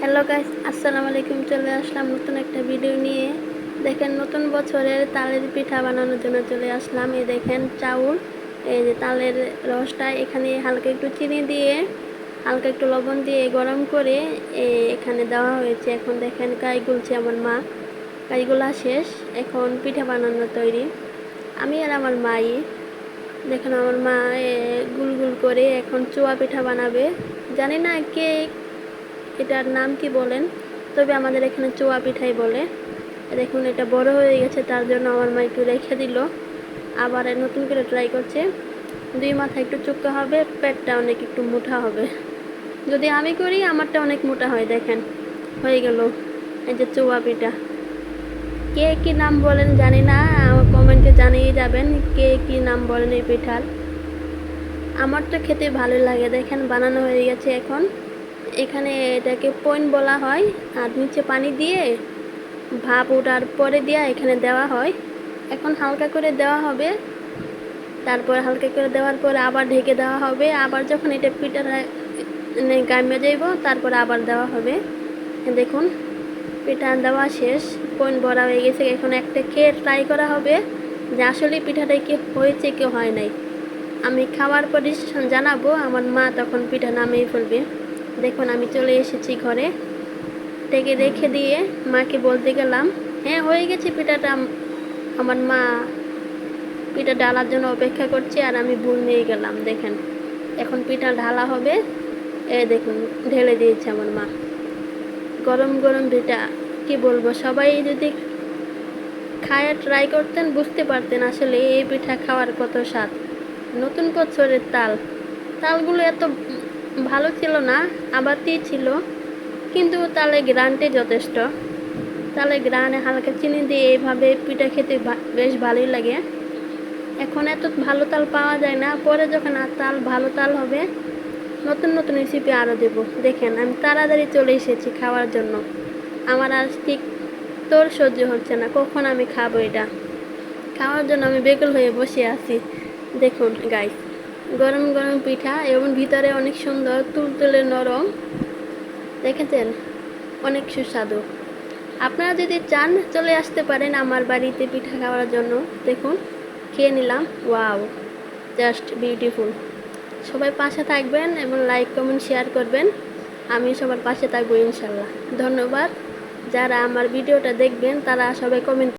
Hello guys, আসসালামু আলাইকুম। চলে আসলাম নতুন একটা ভিডিও নিয়ে। দেখেন, নতুন বছরের তালের পিঠা বানানোর জন্য চলে আসলাম। এই দেখেন চাউল, এই যে তালের রসটা এখানে হালকা একটু চিনি দিয়ে, হালকা একটু লবণ দিয়ে গরম করে এখানে দেওয়া হয়েছে। এখন দেখেন কাই গুলছে আমার মা, কাইগুলা শেষ, এখন পিঠা বানানো তৈরি। আমি আর আমার মাই, দেখেন আমার মা গুল গুল করে এখন চুয়া পিঠা বানাবে। জানি না কে এটার নাম কি বলেন, তবে আমাদের এখানে চুয়া পিঠাই বলে। দেখুন এটা বড় হয়ে গেছে, তার জন্য আমার মা একটু রেখে দিল, আবার নতুন করে ট্রাই করছে। দুই মাথা একটু চুক্কা হবে, পেটটা অনেক একটু মোটা হবে। যদি আমি করি আমারটা অনেক মোটা হয়। দেখেন হয়ে গেল এই যে চুয়া পিঠা। কে কি নাম বলেন জানি না, কমেন্টে জানিয়ে যাবেন কে কি নাম বলেন এই পিঠার। আমার তো খেতে ভালো লাগে। দেখেন বানানো হয়ে গেছে। এখন এখানে এটাকে পয়েন্ট বলা হয়, আর নিচে পানি দিয়ে ভাপ ওঠার পরে দিয়ে এখানে দেওয়া হয়। এখন হালকা করে দেওয়া হবে, তারপর হালকা করে দেওয়ার পরে আবার ঢেকে দেওয়া হবে। আবার যখন এটা পিঠা গামে যাইব তারপর আবার দেওয়া হবে। দেখুন পিঠা দেওয়া শেষ, পয়েন্ট ভরা হয়ে গেছে। এখন একটা খেয়ে ট্রাই করা হবে যে আসলে পিঠাটা কি হয়েছে কি হয় নাই। আমি খাওয়ার পরে জানাবো। আমার মা তখন পিঠা নামিয়ে ফেলবে। দেখুন আমি চলে এসেছি ঘরে, ডেকে রেখে দিয়ে মাকে বলতে গেলাম হ্যাঁ হয়ে গেছে পিঠাটা। আমার মা পিঠা ঢালার জন্য অপেক্ষা করছে, আর আমি ভুল নিয়ে গেলাম। দেখেন এখন পিঠা ঢালা হবে। দেখুন ঢেলে দিয়েছে আমার মা। গরম গরম পিঠা, কি বলবো, সবাই যদি খায় ট্রাই করতেন বুঝতে পারতেন আসলে এই পিঠা খাওয়ার কত স্বাদ। নতুন বছরের তালগুলো এত ভালো ছিল না, আবারটি ছিল, কিন্তু তালে গ্রানটি যথেষ্ট। তালে গ্রানে হালকা চিনি দিয়ে এইভাবে পিঠা খেতে বেশ ভালোই লাগে। এখন এত ভালো তাল পাওয়া যায় না, পরে যখন আর ভালো তাল হবে নতুন নতুন রেসিপি আরও দেবো। দেখেন আমি তাড়াতাড়ি চলে এসেছি খাওয়ার জন্য। আমার আর ঠিক তোর সহ্য হচ্ছে না, কখন আমি খাবো এটা। খাওয়ার জন্য আমি বেকুল হয়ে বসে আছি। দেখুন গাইস, গরম গরম পিঠা এবং ভিতরে অনেক সুন্দর তুলতুলে নরম। দেখেছেন, অনেক সুস্বাদু। আপনারা যদি চান চলে আসতে পারেন আমার বাড়িতে পিঠা খাওয়ার জন্য। দেখুন খেয়ে নিলাম, ওয়াও, জাস্ট বিউটিফুল। সবাই পাশে থাকবেন এবং লাইক কমেন্ট শেয়ার করবেন। আমি সবার পাশে থাকবো ইনশাল্লাহ। ধন্যবাদ। যারা আমার ভিডিওটা দেখবেন তারা সবাই কমেন্ট